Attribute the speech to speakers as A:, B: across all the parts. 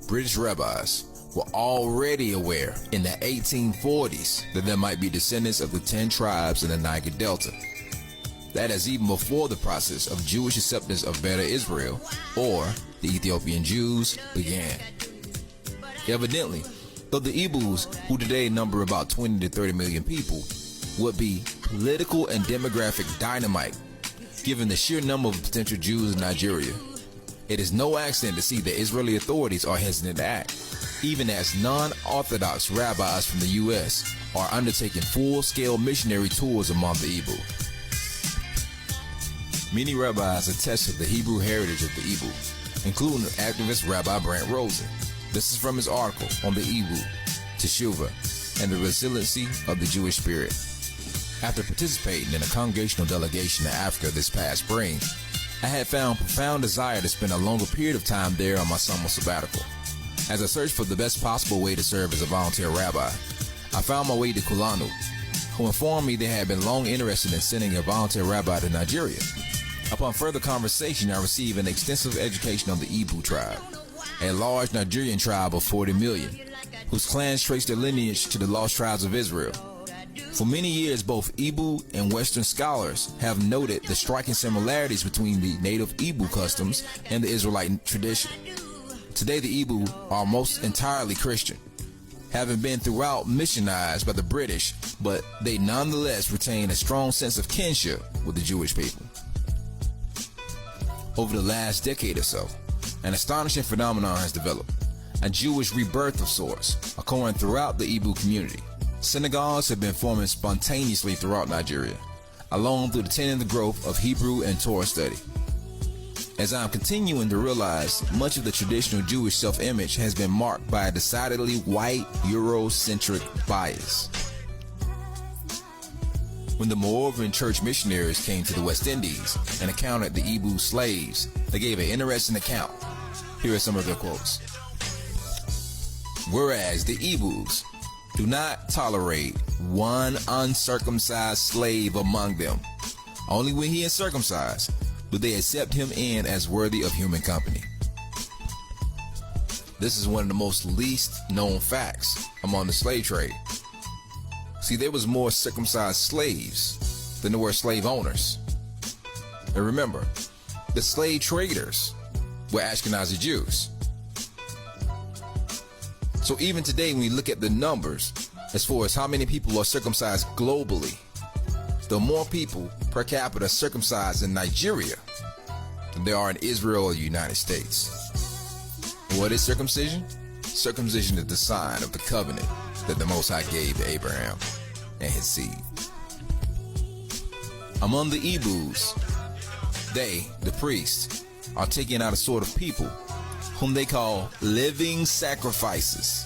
A: British rabbis were already aware in the 1840s that there might be descendants of the 10 tribes in the Niger Delta. That is even before the process of Jewish acceptance of Beta Israel, or the Ethiopian Jews, began. Evidently, though the Igbos, who today number about 20 to 30 million people, would be political and demographic dynamite given the sheer number of potential Jews in Nigeria, it is no accident to see the Israeli authorities are hesitant to act, even as non-Orthodox rabbis from the U.S. are undertaking full-scale missionary tours among the Igbo. Many rabbis attest to the Hebrew heritage of the Igbo, including activist Rabbi Brent Rosen. This is from his article on the Igbo, Teshuvah, and the resiliency of the Jewish spirit. After participating in a congregational delegation to Africa this past spring, I had found profound desire to spend a longer period of time there on my summer sabbatical. As I searched for the best possible way to serve as a volunteer rabbi, I found my way to Kulanu, who informed me they had been long interested in sending a volunteer rabbi to Nigeria. Upon further conversation, I received an extensive education on the Igbo tribe, a large Nigerian tribe of 40 million, whose clans trace their lineage to the lost tribes of Israel. For many years, both Igbo and Western scholars have noted the striking similarities between the native Igbo customs and the Israelite tradition. Today, the Igbo are almost entirely Christian, having been throughout missionized by the British, but they nonetheless retain a strong sense of kinship with the Jewish people. Over the last decade or so, an astonishing phenomenon has developed, a Jewish rebirth of sorts, occurring throughout the Igbo community. Synagogues have been forming spontaneously throughout Nigeria, along through the tending the growth of Hebrew and Torah study. As I'm continuing to realize, much of the traditional Jewish self-image has been marked by a decidedly white, Eurocentric bias. When the Moravian church missionaries came to the West Indies and encountered the Igbo slaves, they gave an interesting account. Here are some of their quotes. Whereas the Igbos do not tolerate one uncircumcised slave among them, only when he is circumcised do they accept him in as worthy of human company. This is one of the most least known facts among the slave trade. See, there was more circumcised slaves than there were slave owners. And remember, the slave traders were Ashkenazi Jews. So even today, when we look at the numbers, as far as how many people are circumcised globally, there are more people per capita circumcised in Nigeria than there are in Israel or the United States. What is circumcision? Circumcision is the sign of the covenant that the Most High gave to Abraham and his seed. Among the Igbos, they, the priests, are taking out a sort of people whom they call living sacrifices.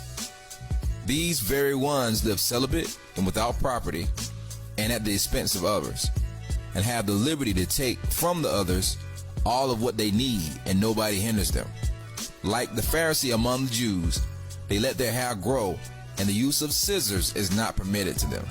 A: These very ones live celibate and without property and at the expense of others, and have the liberty to take from the others all of what they need, and nobody hinders them. Like the Pharisee among the Jews, they let their hair grow, and the use of scissors is not permitted to them.